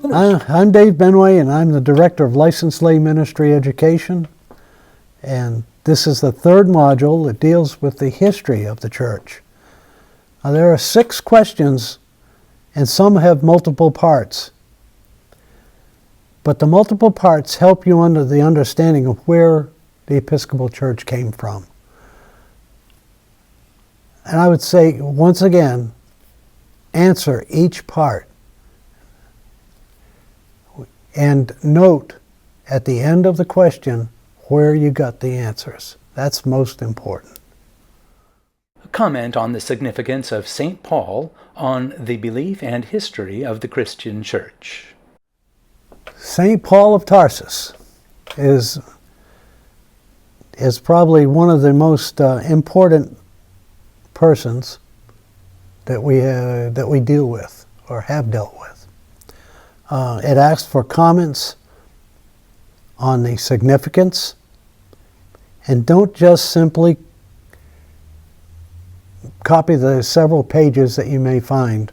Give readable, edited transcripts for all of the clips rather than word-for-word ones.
I'm Dave Benway, and I'm the Director of Licensed Lay Ministry Education. And this is the third module that deals with the history of the church. Now, there are 6 questions, and some have multiple parts. But the multiple parts help you under the understanding of where the Episcopal Church came from. And I would say, once again, answer each part. And note at the end of the question where you got the answers. That's most important. A comment on the significance of St. Paul on the belief and history of the Christian Church. St. Paul of Tarsus is probably one of the most important persons that we deal with or have dealt with. It asks for comments on the significance, and don't just simply copy the several pages that you may find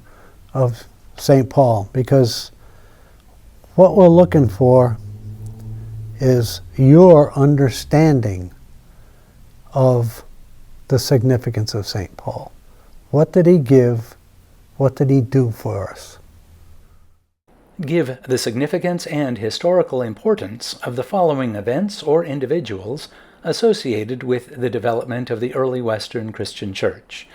of St. Paul, because what we're looking for is your understanding of the significance of St. Paul. What did he give? What did he do for us? Give the significance and historical importance of the following events or individuals associated with the development of the early Western Christian Church: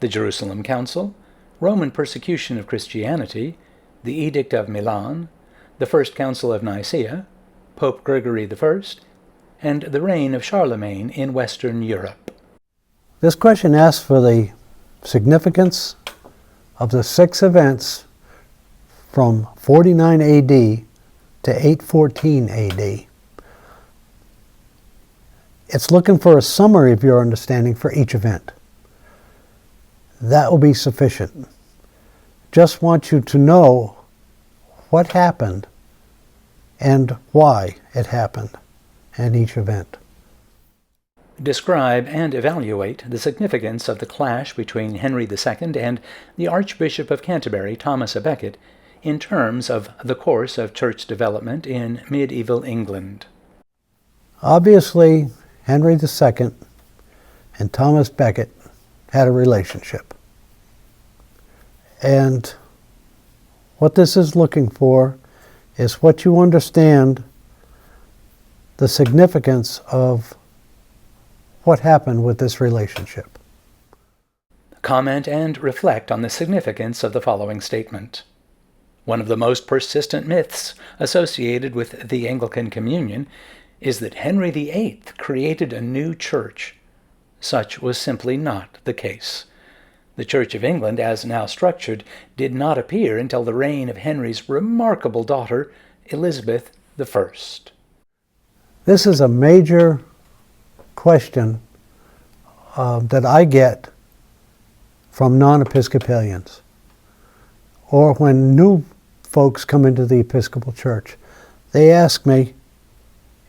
the Jerusalem Council, Roman persecution of Christianity, the Edict of Milan, the First Council of Nicaea, Pope Gregory I, and the reign of Charlemagne in Western Europe. This question asks for the significance of the 6 events from 49 AD to 814 AD. It's looking for a summary of your understanding for each event. That will be sufficient. Just want you to know what happened and why it happened in each event. Describe and evaluate the significance of the clash between Henry II and the Archbishop of Canterbury, Thomas à Becket, in terms of the course of church development in medieval England. Obviously, Henry II and Thomas Becket had a relationship. And what this is looking for is what you understand the significance of what happened with this relationship. Comment and reflect on the significance of the following statement. One of the most persistent myths associated with the Anglican Communion is that Henry VIII created a new church. Such was simply not the case. The Church of England, as now structured, did not appear until the reign of Henry's remarkable daughter, Elizabeth I. This is a major question that I get from non-Episcopalians, or when new folks come into the Episcopal Church. They ask me,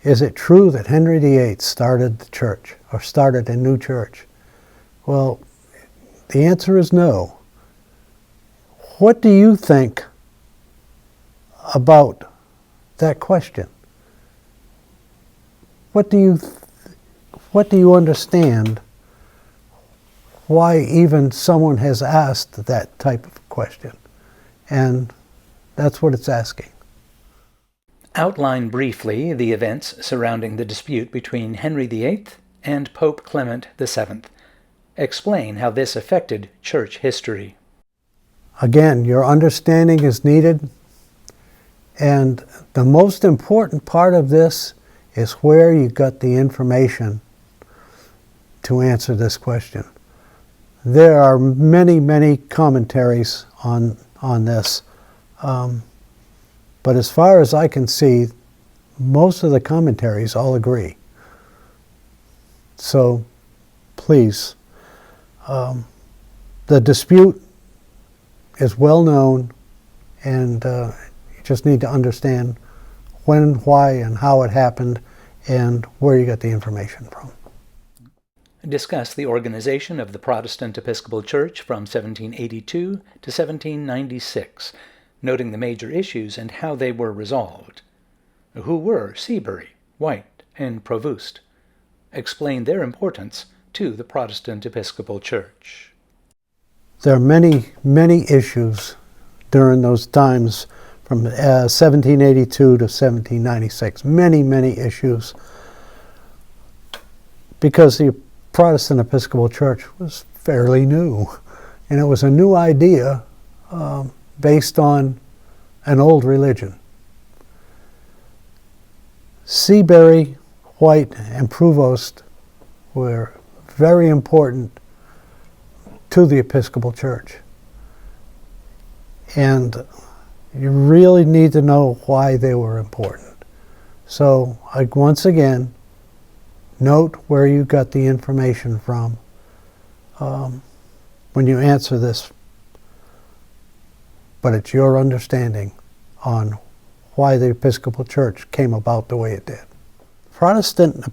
is it true that Henry VIII started the church, or started a new church? Well, the answer is no. What do you think about that question? What do you understand why even someone has asked that type of question? And that's what it's asking. Outline briefly the events surrounding the dispute between Henry VIII and Pope Clement VII. Explain how this affected church history. Again, your understanding is needed, and the most important part of this is where you got the information to answer this question. There are many, many commentaries on this, but as far as I can see, most of the commentaries all agree. So please, the dispute is well known, and you just need to understand when, why, and how it happened, and where you got the information from. Discuss the organization of the Protestant Episcopal Church from 1782 to 1796, noting the major issues and how they were resolved. Who were Seabury, White, and Provoost? Explained their importance to the Protestant Episcopal Church. There are many, many issues during those times from 1782 to 1796. Many, many issues. Because the Protestant Episcopal Church was fairly new. And it was a new idea based on an old religion. Seabury, White, and Provoost were very important to the Episcopal Church. And you really need to know why they were important. So, once again, note where you got the information from when you answer this. But it's your understanding on why the Episcopal Church came about the way it did. Protestant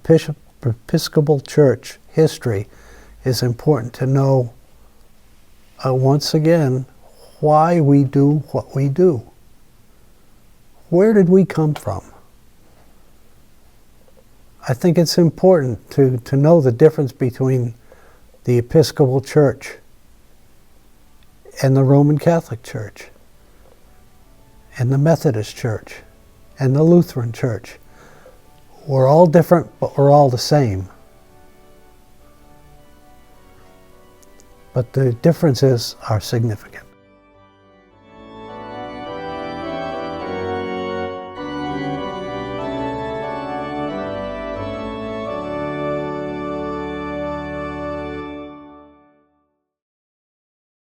Episcopal Church history is important to know, once again, why we do what we do. Where did we come from? I think it's important to know the difference between the Episcopal Church and the Roman Catholic Church, and the Methodist Church, and the Lutheran Church. We're all different, but we're all the same. But the differences are significant.